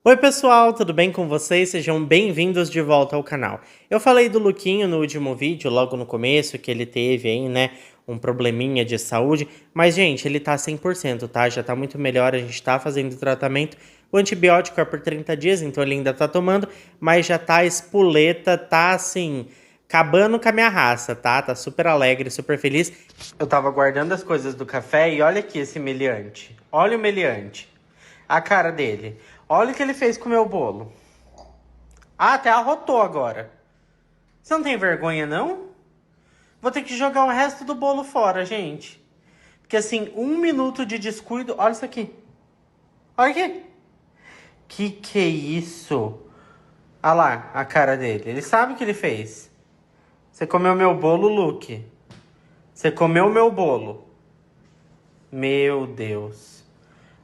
Oi pessoal, tudo bem com vocês? Sejam bem-vindos de volta ao canal. Eu falei do Luquinho no último vídeo, logo no começo, que ele teve aí, né, um probleminha de saúde, mas gente, ele tá 100%, tá? Já tá muito melhor, a gente tá fazendo tratamento. O antibiótico é por 30 dias, então ele ainda tá tomando, mas já tá espoleta, tá assim, acabando com a minha raça, tá? Tá super alegre, super feliz. Eu tava guardando as coisas do café e olha aqui esse meliante. Olha o meliante. A cara dele. Olha o que ele fez com o meu bolo. Ah, até arrotou agora. Você não tem vergonha, não? Vou ter que jogar o resto do bolo fora, gente. Porque assim, 1 minuto de descuido... Olha isso aqui. Olha aqui. Que é isso? Olha lá a cara dele. Ele sabe o que ele fez. Você comeu meu bolo, Luke. Você comeu meu bolo. Meu Deus.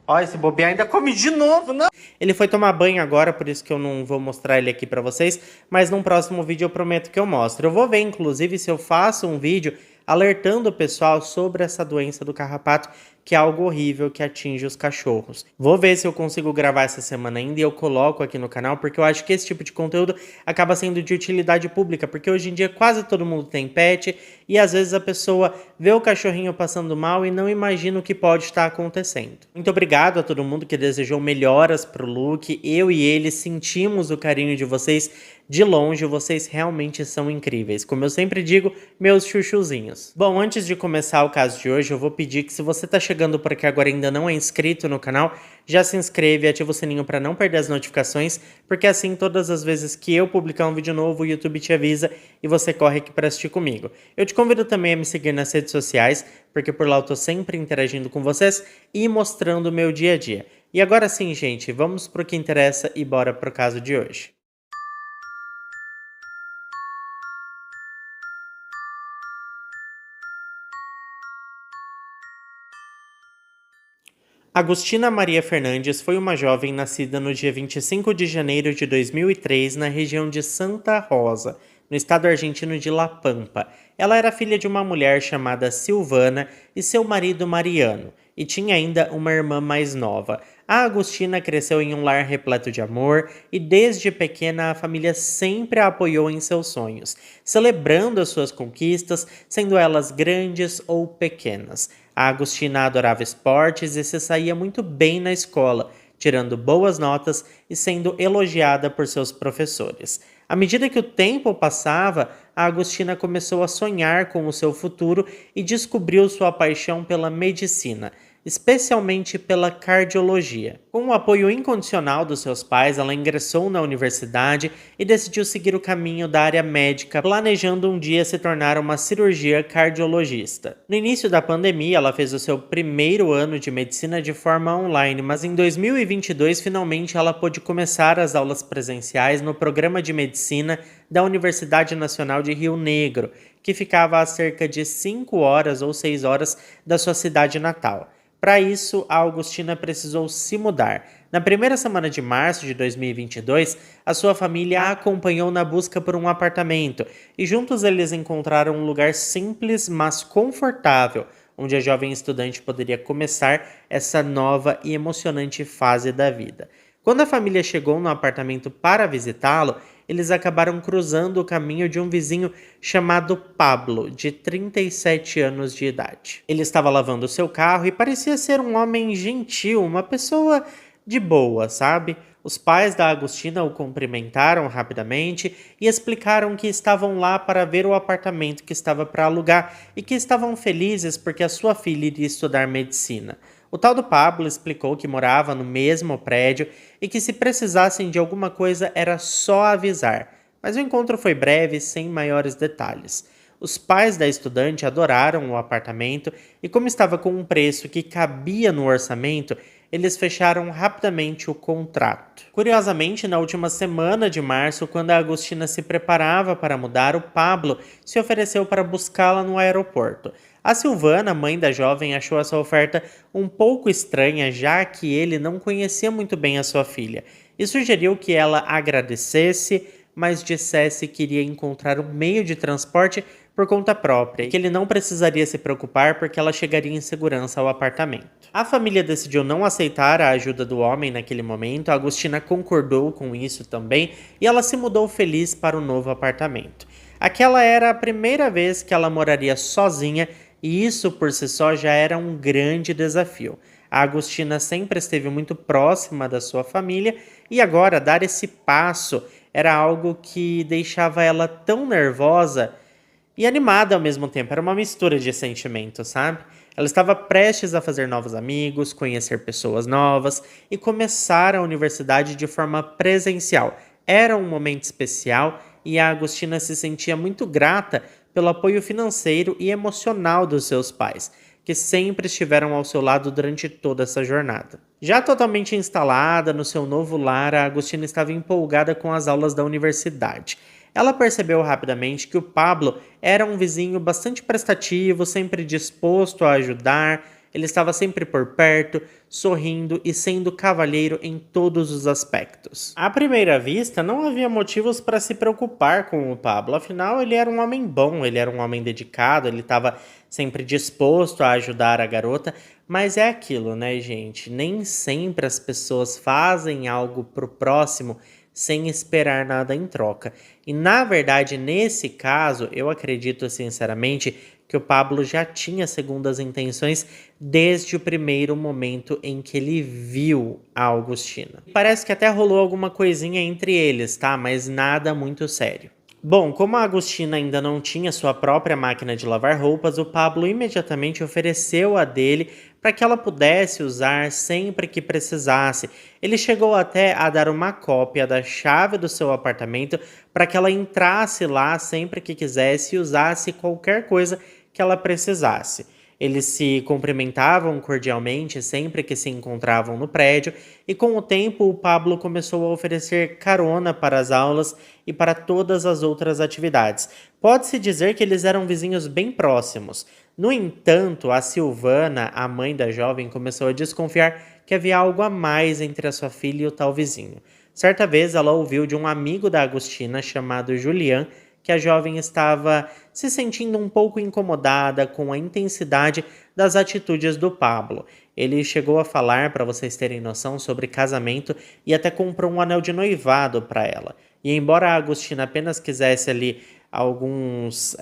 Ó, esse bobear ainda come de novo, não? Ele foi tomar banho agora, por isso que eu não vou mostrar ele aqui pra vocês, mas num próximo vídeo eu prometo que eu mostro. Eu vou ver, inclusive, se eu faço um vídeo alertando o pessoal sobre essa doença do carrapato, que é algo horrível que atinge os cachorros. Vou ver se eu consigo gravar essa semana ainda e eu coloco aqui no canal, porque eu acho que esse tipo de conteúdo acaba sendo de utilidade pública, porque hoje em dia quase todo mundo tem pet e às vezes a pessoa vê o cachorrinho passando mal e não imagina o que pode estar acontecendo. Muito obrigado a todo mundo que desejou melhoras pro Luke. Eu e ele sentimos o carinho de vocês de longe, vocês realmente são incríveis. Como eu sempre digo, meus chuchuzinhos. Bom, antes de começar o caso de hoje, eu vou pedir que se você tá chegando por aqui agora e ainda não é inscrito no canal, já se inscreve e ativa o sininho para não perder as notificações, porque assim todas as vezes que eu publicar um vídeo novo, o YouTube te avisa e você corre aqui para assistir comigo. Eu te convido também a me seguir nas redes sociais, porque por lá eu tô sempre interagindo com vocês e mostrando o meu dia a dia. E agora sim, gente, vamos pro que interessa e bora pro caso de hoje. Agostina Maria Fernandes foi uma jovem nascida no dia 25 de janeiro de 2003 na região de Santa Rosa, no estado argentino de La Pampa. Ela era filha de uma mulher chamada Silvana e seu marido Mariano, e tinha ainda uma irmã mais nova. A Agostina cresceu em um lar repleto de amor e desde pequena a família sempre a apoiou em seus sonhos, celebrando as suas conquistas, sendo elas grandes ou pequenas. A Agostina adorava esportes e se saía muito bem na escola, tirando boas notas e sendo elogiada por seus professores. À medida que o tempo passava, a Agostina começou a sonhar com o seu futuro e descobriu sua paixão pela medicina, especialmente pela cardiologia. Com o apoio incondicional dos seus pais, ela ingressou na universidade e decidiu seguir o caminho da área médica, planejando um dia se tornar uma cirurgia cardiologista. No início da pandemia, ela fez o seu primeiro ano de medicina de forma online, mas em 2022 finalmente ela pôde começar as aulas presenciais no programa de medicina da Universidade Nacional de Rio Negro, que ficava a cerca de 5 horas ou 6 horas da sua cidade natal. Para isso, a Agostina precisou se mudar. Na primeira semana de março de 2022, a sua família a acompanhou na busca por um apartamento e juntos eles encontraram um lugar simples, mas confortável, onde a jovem estudante poderia começar essa nova e emocionante fase da vida. Quando a família chegou no apartamento para visitá-lo, eles acabaram cruzando o caminho de um vizinho chamado Pablo, de 37 anos de idade. Ele estava lavando seu carro e parecia ser um homem gentil, uma pessoa de boa, sabe? Os pais da Agostina o cumprimentaram rapidamente e explicaram que estavam lá para ver o apartamento que estava para alugar e que estavam felizes porque a sua filha iria estudar medicina. O tal do Pablo explicou que morava no mesmo prédio e que se precisassem de alguma coisa era só avisar, mas o encontro foi breve sem maiores detalhes. Os pais da estudante adoraram o apartamento e, como estava com um preço que cabia no orçamento, eles fecharam rapidamente o contrato. Curiosamente, na última semana de março, quando a Agostina se preparava para mudar, o Pablo se ofereceu para buscá-la no aeroporto. A Silvana, mãe da jovem, achou essa oferta um pouco estranha, já que ele não conhecia muito bem a sua filha, e sugeriu que ela agradecesse, mas dissesse que iria encontrar um meio de transporte por conta própria e que ele não precisaria se preocupar porque ela chegaria em segurança ao apartamento. A família decidiu não aceitar a ajuda do homem naquele momento, a Agostina concordou com isso também e ela se mudou feliz para o novo apartamento. Aquela era a primeira vez que ela moraria sozinha e isso por si só já era um grande desafio. A Agostina sempre esteve muito próxima da sua família e agora dar esse passo era algo que deixava ela tão nervosa e animada ao mesmo tempo. Era uma mistura de sentimentos, sabe? Ela estava prestes a fazer novos amigos, conhecer pessoas novas e começar a universidade de forma presencial. Era um momento especial e a Agostina se sentia muito grata pelo apoio financeiro e emocional dos seus pais, que sempre estiveram ao seu lado durante toda essa jornada. Já totalmente instalada no seu novo lar, a Agostina estava empolgada com as aulas da universidade. Ela percebeu rapidamente que o Pablo era um vizinho bastante prestativo, sempre disposto a ajudar. Ele estava sempre por perto, sorrindo e sendo cavalheiro em todos os aspectos. À primeira vista, não havia motivos para se preocupar com o Pablo, afinal ele era um homem bom, ele era um homem dedicado, ele estava sempre disposto a ajudar a garota, mas é aquilo, né, gente? Nem sempre as pessoas fazem algo pro próximo sem esperar nada em troca. E na verdade, nesse caso, eu acredito sinceramente que o Pablo já tinha segundas intenções desde o primeiro momento em que ele viu a Agostina. Parece que até rolou alguma coisinha entre eles, tá? Mas nada muito sério. Bom, como a Agostina ainda não tinha sua própria máquina de lavar roupas, o Pablo imediatamente ofereceu a dele para que ela pudesse usar sempre que precisasse. Ele chegou até a dar uma cópia da chave do seu apartamento para que ela entrasse lá sempre que quisesse e usasse qualquer coisa que ela precisasse. Eles se cumprimentavam cordialmente sempre que se encontravam no prédio, e com o tempo o Pablo começou a oferecer carona para as aulas e para todas as outras atividades. Pode-se dizer que eles eram vizinhos bem próximos. No entanto, a Silvana, a mãe da jovem, começou a desconfiar que havia algo a mais entre a sua filha e o tal vizinho. Certa vez ela ouviu de um amigo da Agostina chamado Julian que a jovem estava se sentindo um pouco incomodada com a intensidade das atitudes do Pablo. Ele chegou a falar, para vocês terem noção, sobre casamento e até comprou um anel de noivado para ela. E embora a Agostina apenas quisesse ali alguns,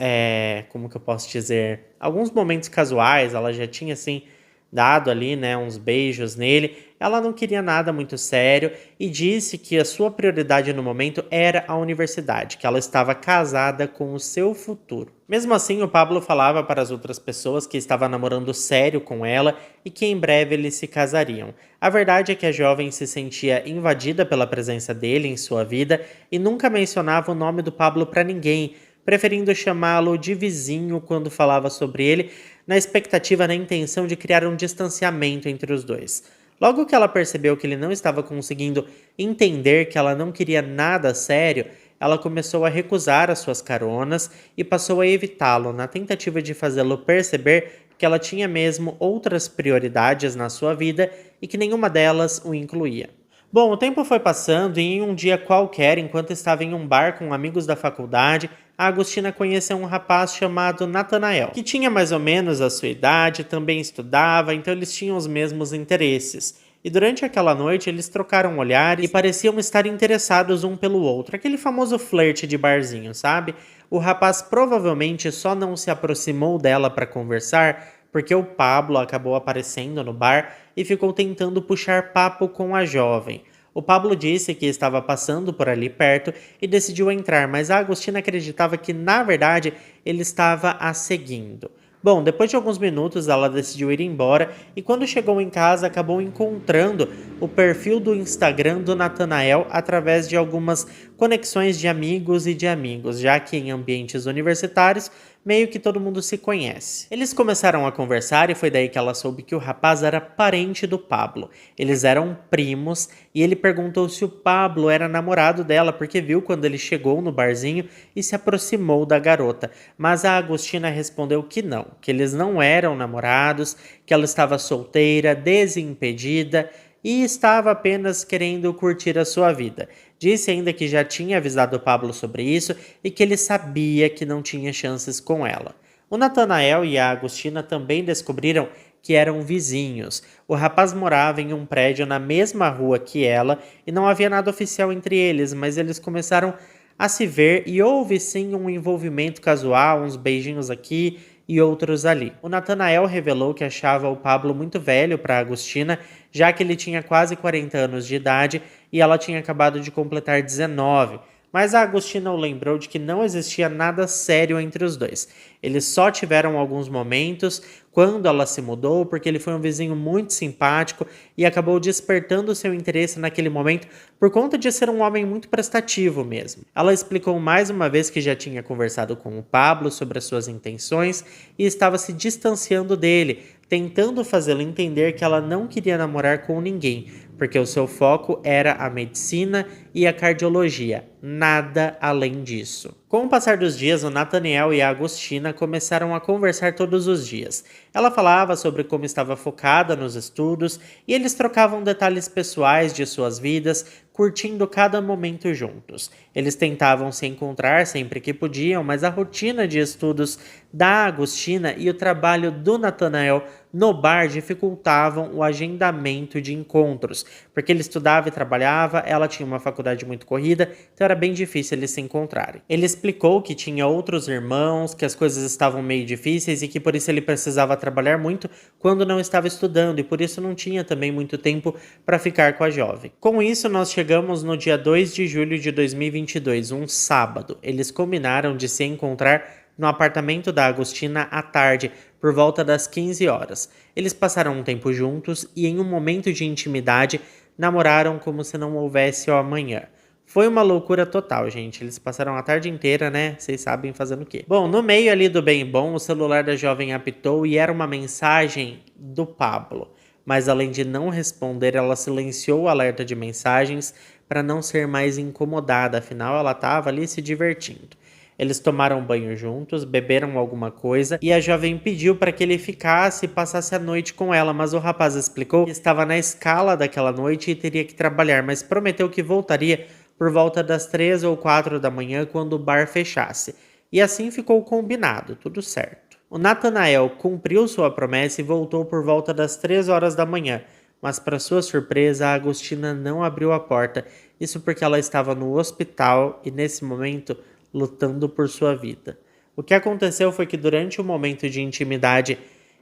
como que eu posso dizer, alguns momentos casuais, ela já tinha assim dado ali, né, uns beijos nele, ela não queria nada muito sério e disse que a sua prioridade no momento era a universidade, que ela estava casada com o seu futuro. Mesmo assim, o Pablo falava para as outras pessoas que estava namorando sério com ela e que em breve eles se casariam. A verdade é que a jovem se sentia invadida pela presença dele em sua vida e nunca mencionava o nome do Pablo para ninguém, preferindo chamá-lo de vizinho quando falava sobre ele, na expectativa, na intenção de criar um distanciamento entre os dois. Logo que ela percebeu que ele não estava conseguindo entender que ela não queria nada sério, ela começou a recusar as suas caronas e passou a evitá-lo, na tentativa de fazê-lo perceber que ela tinha mesmo outras prioridades na sua vida e que nenhuma delas o incluía. Bom, o tempo foi passando e em um dia qualquer, enquanto estava em um bar com amigos da faculdade, a Agostina conheceu um rapaz chamado Nathanael, que tinha mais ou menos a sua idade, também estudava, então eles tinham os mesmos interesses. E durante aquela noite eles trocaram olhares e pareciam estar interessados um pelo outro, aquele famoso flerte de barzinho, sabe? O rapaz provavelmente só não se aproximou dela para conversar porque o Pablo acabou aparecendo no bar e ficou tentando puxar papo com a jovem. O Pablo disse que estava passando por ali perto e decidiu entrar, mas a Agostina acreditava que, na verdade, ele estava a seguindo. Bom, depois de alguns minutos ela decidiu ir embora e quando chegou em casa acabou encontrando o perfil do Instagram do Nathanael através de algumas conexões de amigos e de amigos, já que em ambientes universitários meio que todo mundo se conhece. Eles começaram a conversar e foi daí que ela soube que o rapaz era parente do Pablo. Eles eram primos e ele perguntou se o Pablo era namorado dela porque viu quando ele chegou no barzinho e se aproximou da garota. Mas a Agostina respondeu que não, que eles não eram namorados, que ela estava solteira, desimpedida e estava apenas querendo curtir a sua vida. Disse ainda que já tinha avisado Pablo sobre isso e que ele sabia que não tinha chances com ela. O Natanael e a Agostina também descobriram que eram vizinhos. O rapaz morava em um prédio na mesma rua que ela e não havia nada oficial entre eles, mas eles começaram a se ver e houve sim um envolvimento casual, uns beijinhos aqui e outros ali. O Natanael revelou que achava o Pablo muito velho para Agostina, já que ele tinha quase 40 anos de idade e ela tinha acabado de completar 19. Mas a Agostina o lembrou de que não existia nada sério entre os dois. Eles só tiveram alguns momentos quando ela se mudou, porque ele foi um vizinho muito simpático e acabou despertando seu interesse naquele momento por conta de ser um homem muito prestativo mesmo. Ela explicou mais uma vez que já tinha conversado com o Pablo sobre as suas intenções e estava se distanciando dele, tentando fazê-lo entender que ela não queria namorar com ninguém, porque o seu foco era a medicina e a cardiologia, nada além disso. Com o passar dos dias, o Natanael e a Agostina começaram a conversar todos os dias. Ela falava sobre como estava focada nos estudos e eles trocavam detalhes pessoais de suas vidas, curtindo cada momento juntos. Eles tentavam se encontrar sempre que podiam, mas a rotina de estudos da Agostina e o trabalho do Natanael no bar dificultavam o agendamento de encontros, porque ele estudava e trabalhava, ela tinha uma faculdade muito corrida, então era bem difícil eles se encontrarem. Ele explicou que tinha outros irmãos, que as coisas estavam meio difíceis e que por isso ele precisava trabalhar muito quando não estava estudando e por isso não tinha também muito tempo para ficar com a jovem. Com isso, nós chegamos no dia 2 de julho de 2022, um sábado. Eles combinaram de se encontrar no apartamento da Agostina à tarde, por volta das 15 horas. Eles passaram um tempo juntos e, em um momento de intimidade, namoraram como se não houvesse o amanhã. Foi uma loucura total, gente. Eles passaram a tarde inteira, né? Vocês sabem fazendo o quê. Bom, no meio ali do bem bom, o celular da jovem apitou e era uma mensagem do Pablo. Mas além de não responder, ela silenciou o alerta de mensagens para não ser mais incomodada. Afinal, ela estava ali se divertindo. Eles tomaram banho juntos, beberam alguma coisa e a jovem pediu para que ele ficasse e passasse a noite com ela, mas o rapaz explicou que estava na escala daquela noite e teria que trabalhar, mas prometeu que voltaria por volta das 3 ou 4 da manhã quando o bar fechasse. E assim ficou combinado, tudo certo. O Natanael cumpriu sua promessa e voltou por volta das 3 horas da manhã, mas para sua surpresa a Agostina não abriu a porta, isso porque ela estava no hospital e nesse momento lutando por sua vida. O que aconteceu foi que durante o momento de intimidade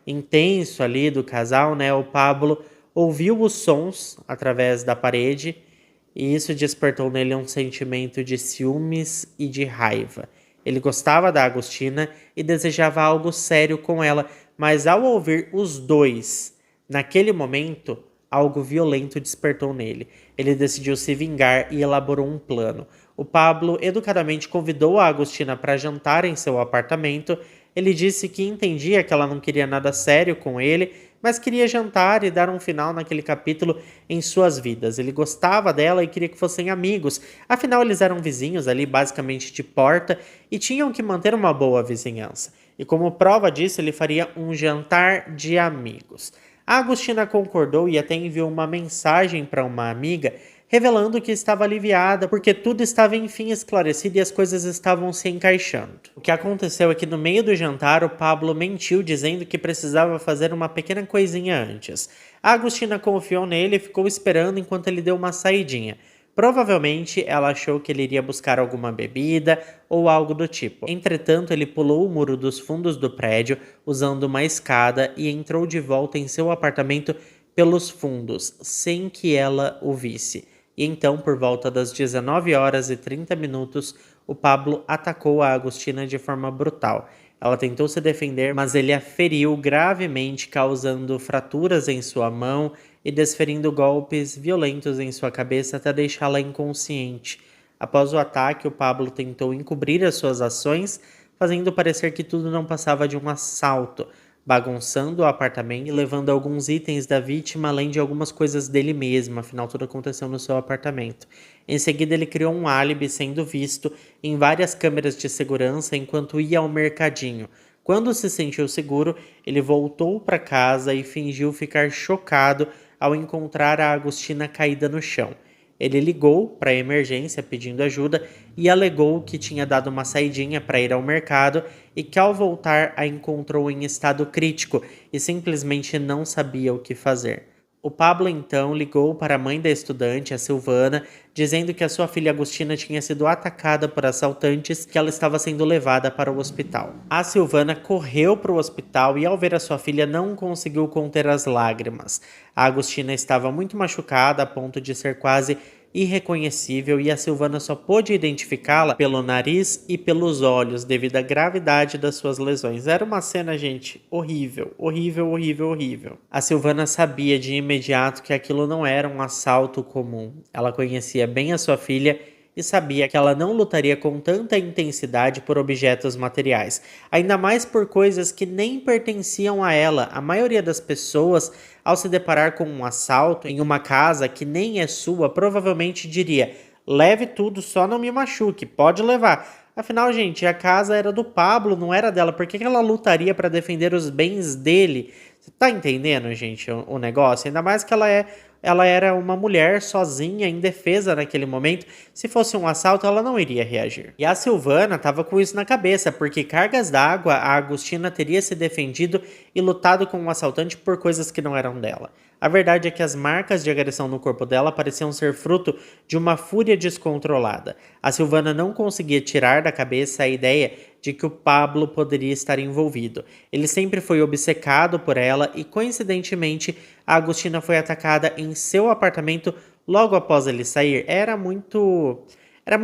intenso ali do casal, né, o Pablo ouviu os sons através da parede e isso despertou nele um sentimento de ciúmes e de raiva. Ele gostava da Agostina e desejava algo sério com ela, mas ao ouvir os dois, naquele momento, algo violento despertou nele. Ele decidiu se vingar e elaborou um plano. O Pablo educadamente convidou a Agostina para jantar em seu apartamento. Ele disse que entendia que ela não queria nada sério com ele, mas queria jantar e dar um final naquele capítulo em suas vidas. Ele gostava dela e queria que fossem amigos. Afinal, eles eram vizinhos ali, basicamente de porta, e tinham que manter uma boa vizinhança. E como prova disso, ele faria um jantar de amigos. A Agostina concordou e até enviou uma mensagem para uma amiga revelando que estava aliviada porque tudo estava enfim esclarecido e as coisas estavam se encaixando. O que aconteceu é que no meio do jantar o Pablo mentiu dizendo que precisava fazer uma pequena coisinha antes. A Agostina confiou nele e ficou esperando enquanto ele deu uma saidinha. Provavelmente ela achou que ele iria buscar alguma bebida ou algo do tipo. Entretanto, ele pulou o muro dos fundos do prédio usando uma escada e entrou de volta em seu apartamento pelos fundos, sem que ela o visse. E então, por volta das 19 horas e 30 minutos, o Pablo atacou a Agostina de forma brutal. Ela tentou se defender, mas ele a feriu gravemente, causando fraturas em sua mão e desferindo golpes violentos em sua cabeça até deixá-la inconsciente. Após o ataque, o Pablo tentou encobrir as suas ações, fazendo parecer que tudo não passava de um assalto, bagunçando o apartamento e levando alguns itens da vítima, além de algumas coisas dele mesmo, afinal tudo aconteceu no seu apartamento. Em seguida, ele criou um álibi sendo visto em várias câmeras de segurança enquanto ia ao mercadinho. Quando se sentiu seguro, ele voltou para casa e fingiu ficar chocado ao encontrar a Agostina caída no chão. Ele ligou para a emergência pedindo ajuda e alegou que tinha dado uma saidinha para ir ao mercado e que ao voltar a encontrou em estado crítico e simplesmente não sabia o que fazer. O Pablo então ligou para a mãe da estudante, a Silvana, dizendo que a sua filha Agostina tinha sido atacada por assaltantes e que ela estava sendo levada para o hospital. A Silvana correu para o hospital e ao ver a sua filha não conseguiu conter as lágrimas. A Agostina estava muito machucada a ponto de ser quase irreconhecível e a Silvana só pôde identificá-la pelo nariz e pelos olhos devido à gravidade das suas lesões. Era uma cena, gente, horrível, horrível, horrível, horrível. A Silvana sabia de imediato que aquilo não era um assalto comum. Ela conhecia bem a sua filha e sabia que ela não lutaria com tanta intensidade por objetos materiais, ainda mais por coisas que nem pertenciam a ela. A maioria das pessoas, ao se deparar com um assalto em uma casa que nem é sua, provavelmente diria: leve tudo, só não me machuque, pode levar. Afinal, gente, a casa era do Pablo, não era dela. Por que ela lutaria para defender os bens dele? Você tá entendendo, gente, o negócio? Ainda mais que ela era uma mulher sozinha, indefesa naquele momento. Se fosse um assalto, ela não iria reagir. E a Silvana estava com isso na cabeça, porque cargas d'água, a Agostina teria se defendido e lutado com um assaltante por coisas que não eram dela. A verdade é que as marcas de agressão no corpo dela pareciam ser fruto de uma fúria descontrolada. A Silvana não conseguia tirar da cabeça a ideia de que o Pablo poderia estar envolvido. Ele sempre foi obcecado por ela e, coincidentemente, a Agostina foi atacada em seu apartamento logo após ele sair. Era muito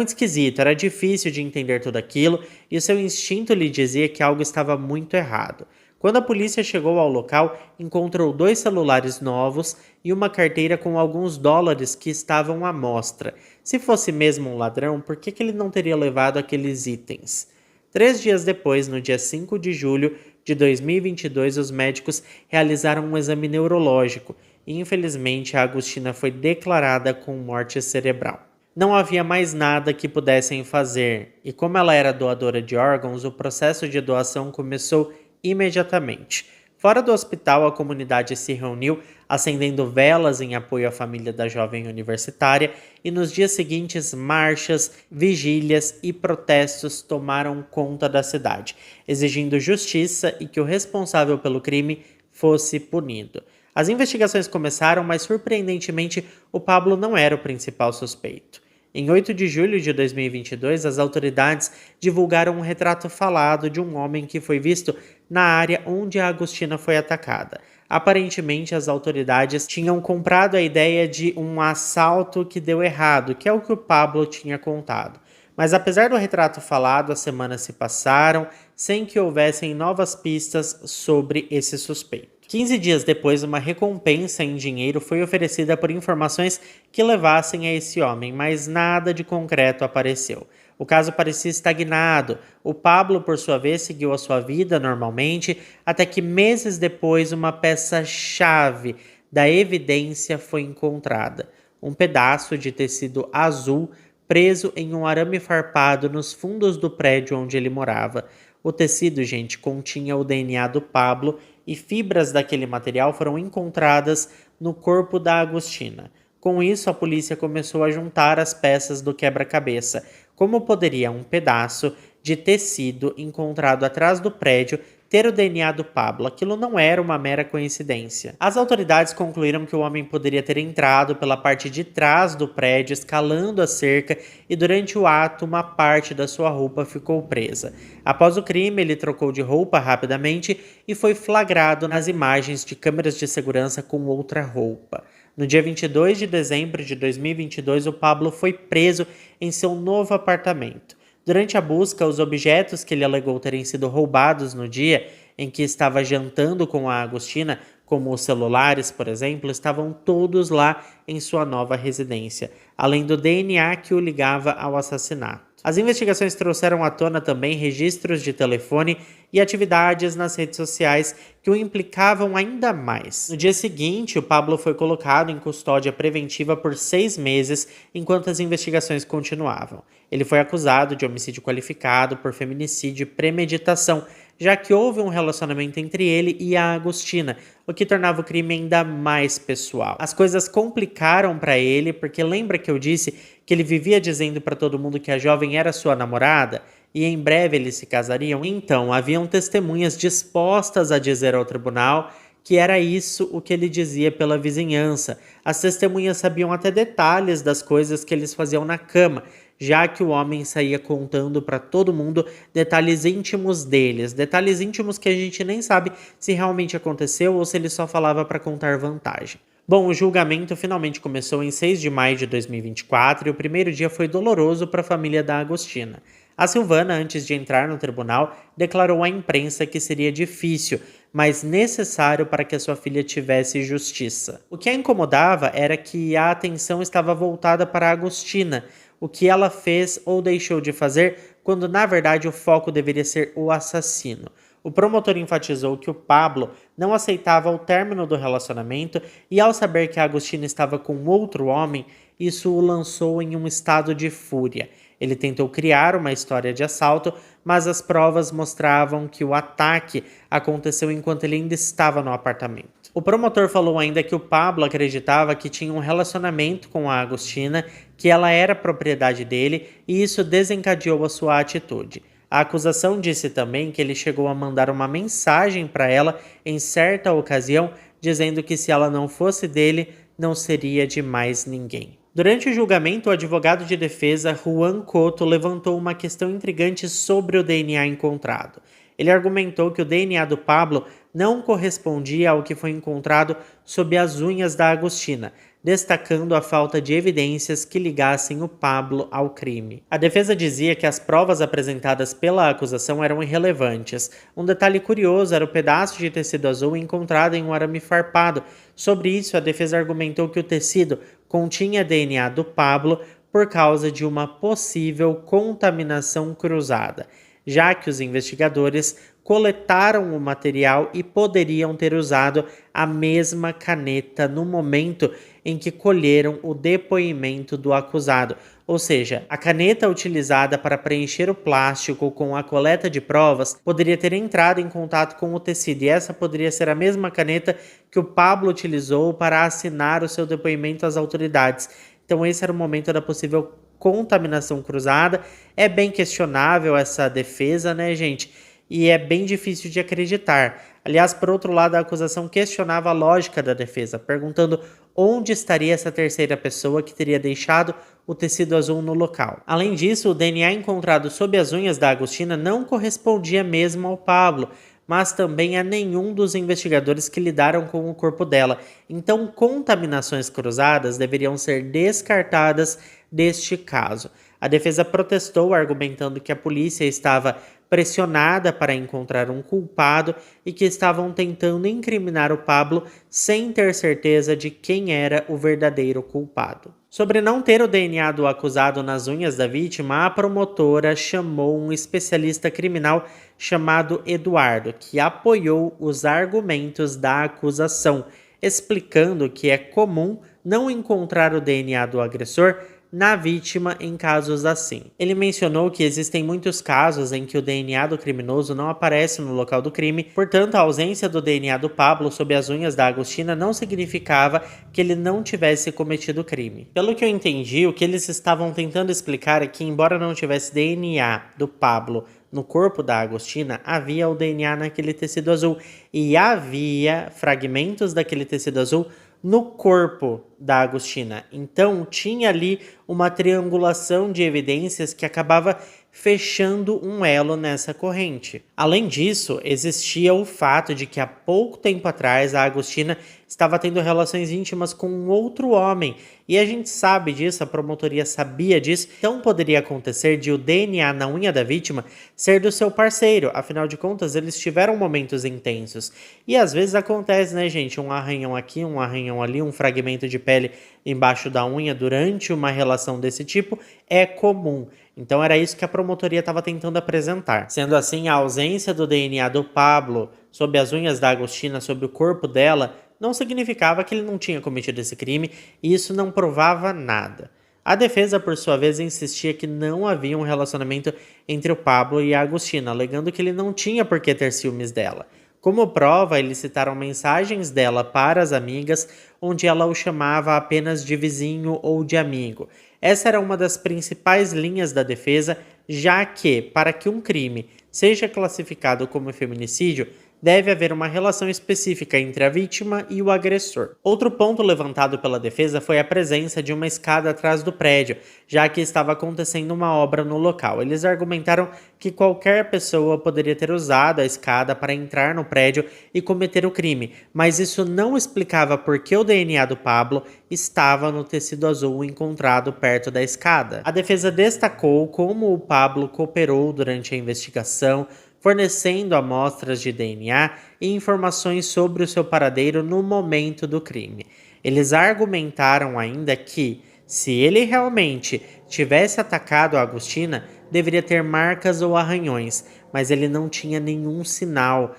esquisito, era difícil de entender tudo aquilo e o seu instinto lhe dizia que algo estava muito errado. Quando a polícia chegou ao local, encontrou 2 celulares novos e uma carteira com alguns dólares que estavam à mostra. Se fosse mesmo um ladrão, por que ele não teria levado aqueles itens? 3 dias depois, no dia 5 de julho de 2022, os médicos realizaram um exame neurológico e, infelizmente, a Agostina foi declarada com morte cerebral. Não havia mais nada que pudessem fazer, e como ela era doadora de órgãos, o processo de doação começou imediatamente. Fora do hospital, a comunidade se reuniu, acendendo velas em apoio à família da jovem universitária, e nos dias seguintes, marchas, vigílias e protestos tomaram conta da cidade, exigindo justiça e que o responsável pelo crime fosse punido. As investigações começaram, mas surpreendentemente, o Pablo não era o principal suspeito. Em 8 de julho de 2022, as autoridades divulgaram um retrato falado de um homem que foi visto na área onde a Agostina foi atacada. Aparentemente, as autoridades tinham comprado a ideia de um assalto que deu errado, que é o que o Pablo tinha contado. Mas apesar do retrato falado, as semanas se passaram sem que houvessem novas pistas sobre esse suspeito. 15 dias depois, uma recompensa em dinheiro foi oferecida por informações que levassem a esse homem, mas nada de concreto apareceu. O caso parecia estagnado. O Pablo, por sua vez, seguiu a sua vida normalmente, até que meses depois uma peça-chave da evidência foi encontrada. Um pedaço de tecido azul preso em um arame farpado nos fundos do prédio onde ele morava. O tecido, gente, continha o DNA do Pablo e fibras daquele material foram encontradas no corpo da Agostina. Com isso, a polícia começou a juntar as peças do quebra-cabeça. Como poderia um pedaço de tecido encontrado atrás do prédio ter o DNA do Pablo? Aquilo não era uma mera coincidência. As autoridades concluíram que o homem poderia ter entrado pela parte de trás do prédio, escalando a cerca, e durante o ato uma parte da sua roupa ficou presa. Após o crime, ele trocou de roupa rapidamente e foi flagrado nas imagens de câmeras de segurança com outra roupa. No dia 22 de dezembro de 2022, o Pablo foi preso em seu novo apartamento. Durante a busca, os objetos que ele alegou terem sido roubados no dia em que estava jantando com a Agostina, como os celulares, por exemplo, estavam todos lá em sua nova residência, além do DNA que o ligava ao assassinato. As investigações trouxeram à tona também registros de telefone e atividades nas redes sociais que o implicavam ainda mais. No dia seguinte, o Pablo foi colocado em custódia preventiva por 6 meses, enquanto as investigações continuavam. Ele foi acusado de homicídio qualificado por feminicídio e premeditação, já que houve um relacionamento entre ele e a Agostina, o que tornava o crime ainda mais pessoal. As coisas complicaram para ele, porque lembra que eu disse que ele vivia dizendo para todo mundo que a jovem era sua namorada? E em breve eles se casariam? Então, haviam testemunhas dispostas a dizer ao tribunal que era isso o que ele dizia pela vizinhança. As testemunhas sabiam até detalhes das coisas que eles faziam na cama, já que o homem saía contando para todo mundo detalhes íntimos deles, detalhes íntimos que a gente nem sabe se realmente aconteceu ou se ele só falava para contar vantagem. Bom, o julgamento finalmente começou em 6 de maio de 2024 e o primeiro dia foi doloroso para a família da Agostina. A Silvana, antes de entrar no tribunal, declarou à imprensa que seria difícil, mas necessário para que a sua filha tivesse justiça. O que a incomodava era que a atenção estava voltada para a Agostina, o que ela fez ou deixou de fazer, quando na verdade o foco deveria ser o assassino. O promotor enfatizou que o Pablo não aceitava o término do relacionamento e, ao saber que a Agostina estava com outro homem, isso o lançou em um estado de fúria. Ele tentou criar uma história de assalto, mas as provas mostravam que o ataque aconteceu enquanto ele ainda estava no apartamento. O promotor falou ainda que o Pablo acreditava que tinha um relacionamento com a Agostina, que ela era propriedade dele e isso desencadeou a sua atitude. A acusação disse também que ele chegou a mandar uma mensagem para ela em certa ocasião, dizendo que se ela não fosse dele, não seria de mais ninguém. Durante o julgamento, o advogado de defesa, Juan Couto, levantou uma questão intrigante sobre o DNA encontrado. Ele argumentou que o DNA do Pablo não correspondia ao que foi encontrado sob as unhas da Agostina, destacando a falta de evidências que ligassem o Pablo ao crime. A defesa dizia que as provas apresentadas pela acusação eram irrelevantes. Um detalhe curioso era o pedaço de tecido azul encontrado em um arame farpado. Sobre isso, a defesa argumentou que o tecido continha DNA do Pablo por causa de uma possível contaminação cruzada, já que os investigadores coletaram o material e poderiam ter usado a mesma caneta no momento em que colheram o depoimento do acusado. Ou seja, a caneta utilizada para preencher o plástico com a coleta de provas poderia ter entrado em contato com o tecido, e essa poderia ser a mesma caneta que o Pablo utilizou para assinar o seu depoimento às autoridades. Então esse era o momento da possível contaminação cruzada. É bem questionável essa defesa, né, gente? E é bem difícil de acreditar. Aliás, por outro lado, a acusação questionava a lógica da defesa, perguntando onde estaria essa terceira pessoa que teria deixado o tecido azul no local. Além disso, o DNA encontrado sob as unhas da Agostina não correspondia mesmo ao Pablo, mas também a nenhum dos investigadores que lidaram com o corpo dela. Então, contaminações cruzadas deveriam ser descartadas deste caso. A defesa protestou, argumentando que a polícia estava pressionada para encontrar um culpado e que estavam tentando incriminar o Pablo sem ter certeza de quem era o verdadeiro culpado. Sobre não ter o DNA do acusado nas unhas da vítima, a promotora chamou um especialista criminal chamado Eduardo, que apoiou os argumentos da acusação, explicando que é comum não encontrar o DNA do agressor na vítima em casos assim. Ele mencionou que existem muitos casos em que o DNA do criminoso não aparece no local do crime, portanto a ausência do DNA do Pablo sob as unhas da Agostina não significava que ele não tivesse cometido o crime. Pelo que eu entendi, o que eles estavam tentando explicar é que, embora não tivesse DNA do Pablo no corpo da Agostina, havia o DNA naquele tecido azul e havia fragmentos daquele tecido azul no corpo da Agostina. Então tinha ali uma triangulação de evidências que acabava fechando um elo nessa corrente. Além disso, existia o fato de que há pouco tempo atrás a Agostina estava tendo relações íntimas com um outro homem, e a gente sabe disso, a promotoria sabia disso, então poderia acontecer de o DNA na unha da vítima ser do seu parceiro, afinal de contas eles tiveram momentos intensos. E às vezes acontece, né, gente, um arranhão aqui, um arranhão ali, um fragmento de pele embaixo da unha durante uma relação desse tipo é comum. Então era isso que a promotoria estava tentando apresentar. Sendo assim, a ausência do DNA do Pablo sob as unhas da Agostina, sob o corpo dela, não significava que ele não tinha cometido esse crime, e isso não provava nada. A defesa, por sua vez, insistia que não havia um relacionamento entre o Pablo e a Agostina, alegando que ele não tinha por que ter ciúmes dela. Como prova, eles citaram mensagens dela para as amigas, onde ela o chamava apenas de vizinho ou de amigo. Essa era uma das principais linhas da defesa, já que, para que um crime seja classificado como feminicídio, deve haver uma relação específica entre a vítima e o agressor. Outro ponto levantado pela defesa foi a presença de uma escada atrás do prédio, já que estava acontecendo uma obra no local. Eles argumentaram que qualquer pessoa poderia ter usado a escada para entrar no prédio e cometer o crime, mas isso não explicava por que o DNA do Pablo estava no tecido azul encontrado perto da escada. A defesa destacou como o Pablo cooperou durante a investigação, fornecendo amostras de DNA e informações sobre o seu paradeiro no momento do crime. Eles argumentaram ainda que, se ele realmente tivesse atacado a Agostina, deveria ter marcas ou arranhões, mas ele não tinha nenhum sinal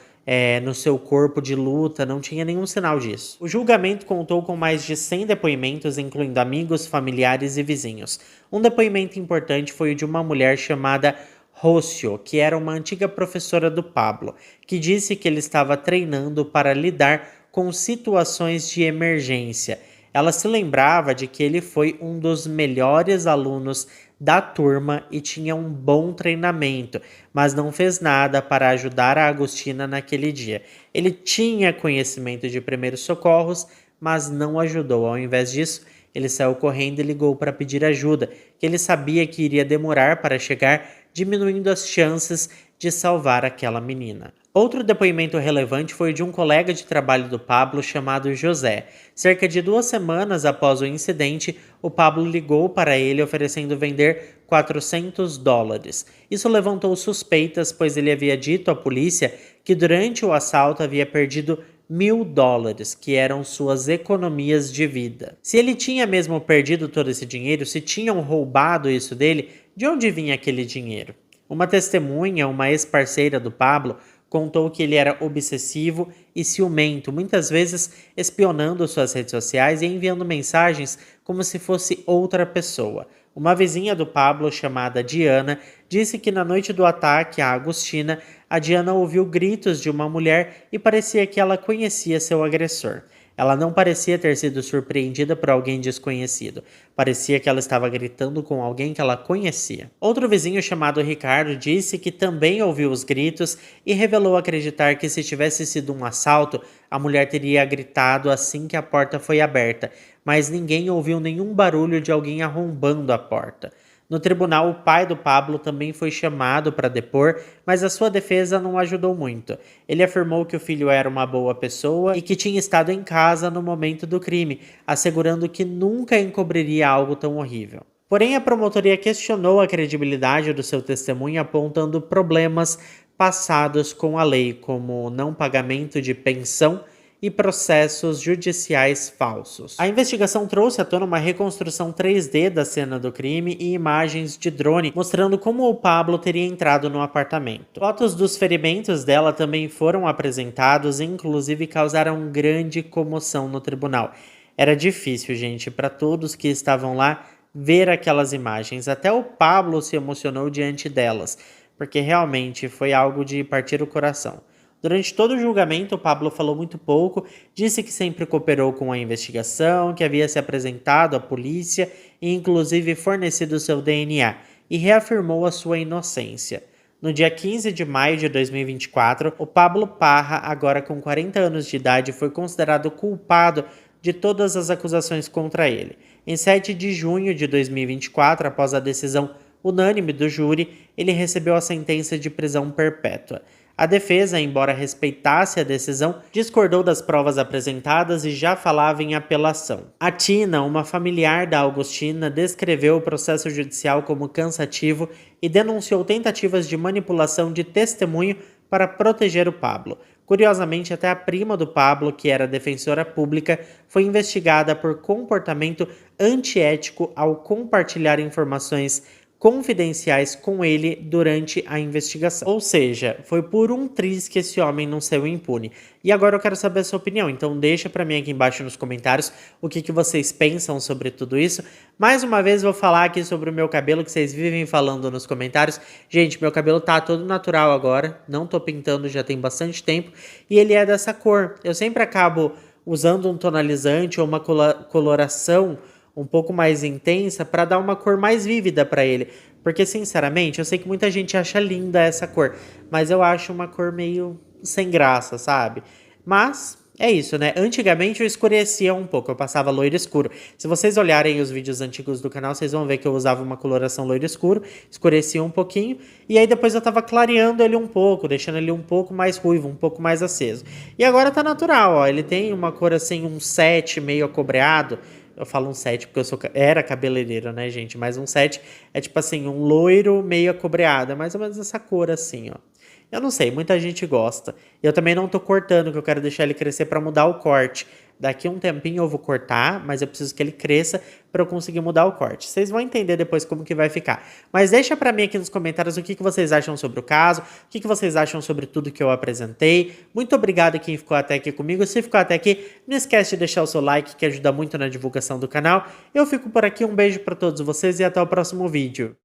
no seu corpo de luta, não tinha nenhum sinal disso. O julgamento contou com mais de 100 depoimentos, incluindo amigos, familiares e vizinhos. Um depoimento importante foi o de uma mulher chamada Rocio, que era uma antiga professora do Pablo, que disse que ele estava treinando para lidar com situações de emergência. Ela se lembrava de que ele foi um dos melhores alunos da turma e tinha um bom treinamento, mas não fez nada para ajudar a Agostina naquele dia. Ele tinha conhecimento de primeiros socorros, mas não ajudou. Ao invés disso, ele saiu correndo e ligou para pedir ajuda, que ele sabia que iria demorar para chegar, diminuindo as chances de salvar aquela menina. Outro depoimento relevante foi de um colega de trabalho do Pablo chamado José. Cerca de 2 semanas após o incidente, o Pablo ligou para ele oferecendo vender $400. Isso levantou suspeitas, pois ele havia dito à polícia que durante o assalto havia perdido $1.000, que eram suas economias de vida. Se ele tinha mesmo perdido todo esse dinheiro, se tinham roubado isso dele, de onde vinha aquele dinheiro? Uma testemunha, uma ex-parceira do Pablo, contou que ele era obsessivo e ciumento, muitas vezes espionando suas redes sociais e enviando mensagens como se fosse outra pessoa. Uma vizinha do Pablo, chamada Diana, disse que na noite do ataque à Agostina, a Diana ouviu gritos de uma mulher e parecia que ela conhecia seu agressor. Ela não parecia ter sido surpreendida por alguém desconhecido. Parecia que ela estava gritando com alguém que ela conhecia. Outro vizinho chamado Ricardo disse que também ouviu os gritos e revelou acreditar que se tivesse sido um assalto, a mulher teria gritado assim que a porta foi aberta, mas ninguém ouviu nenhum barulho de alguém arrombando a porta. No tribunal, o pai do Pablo também foi chamado para depor, mas a sua defesa não ajudou muito. Ele afirmou que o filho era uma boa pessoa e que tinha estado em casa no momento do crime, assegurando que nunca encobriria algo tão horrível. Porém, a promotoria questionou a credibilidade do seu testemunho, apontando problemas passados com a lei, como não pagamento de pensão e processos judiciais falsos. A investigação trouxe à tona uma reconstrução 3D da cena do crime e imagens de drone mostrando como o Pablo teria entrado no apartamento. Fotos dos ferimentos dela também foram apresentados e inclusive causaram grande comoção no tribunal. Era difícil, gente, para todos que estavam lá ver aquelas imagens. Até o Pablo se emocionou diante delas, porque realmente foi algo de partir o coração. Durante todo o julgamento, o Pablo falou muito pouco, disse que sempre cooperou com a investigação, que havia se apresentado à polícia e inclusive fornecido seu DNA, e reafirmou a sua inocência. No dia 15 de maio de 2024, o Pablo Parra, agora com 40 anos de idade, foi considerado culpado de todas as acusações contra ele. Em 7 de junho de 2024, após a decisão unânime do júri, ele recebeu a sentença de prisão perpétua. A defesa, embora respeitasse a decisão, discordou das provas apresentadas e já falava em apelação. A Tina, uma familiar da Agostina, descreveu o processo judicial como cansativo e denunciou tentativas de manipulação de testemunho para proteger o Pablo. Curiosamente, até a prima do Pablo, que era defensora pública, foi investigada por comportamento antiético ao compartilhar informações confidenciais com ele durante a investigação. Ou seja, foi por um triz que esse homem não saiu impune. E agora eu quero saber a sua opinião, então deixa pra mim aqui embaixo nos comentários o que vocês pensam sobre tudo isso. Mais uma vez vou falar aqui sobre o meu cabelo que vocês vivem falando nos comentários. Gente, meu cabelo tá todo natural agora, não tô pintando já tem bastante tempo e ele é dessa cor. Eu sempre acabo usando um tonalizante ou uma coloração um pouco mais intensa para dar uma cor mais vívida para ele. Porque, sinceramente, eu sei que muita gente acha linda essa cor, mas eu acho uma cor meio sem graça, sabe? Mas é isso, né? Antigamente eu escurecia um pouco, eu passava loiro escuro. Se vocês olharem os vídeos antigos do canal, vocês vão ver que eu usava uma coloração loiro escuro, escurecia um pouquinho, e aí depois eu tava clareando ele um pouco, deixando ele um pouco mais ruivo, um pouco mais aceso. E agora tá natural, ó, ele tem uma cor assim, um 7 meio acobreado. Eu falo um 7 porque era cabeleireiro, né, gente? Mas um 7 é tipo assim, um loiro meio acobreado. É mais ou menos essa cor assim, ó. Eu não sei, muita gente gosta. Eu também não tô cortando, que eu quero deixar ele crescer pra mudar o corte. Daqui a um tempinho eu vou cortar, mas eu preciso que ele cresça pra eu conseguir mudar o corte. Vocês vão entender depois como que vai ficar. Mas deixa pra mim aqui nos comentários o que vocês acham sobre o caso, o que vocês acham sobre tudo que eu apresentei. Muito obrigado a quem ficou até aqui comigo. Se ficou até aqui, não esquece de deixar o seu like, que ajuda muito na divulgação do canal. Eu fico por aqui, um beijo pra todos vocês e até o próximo vídeo.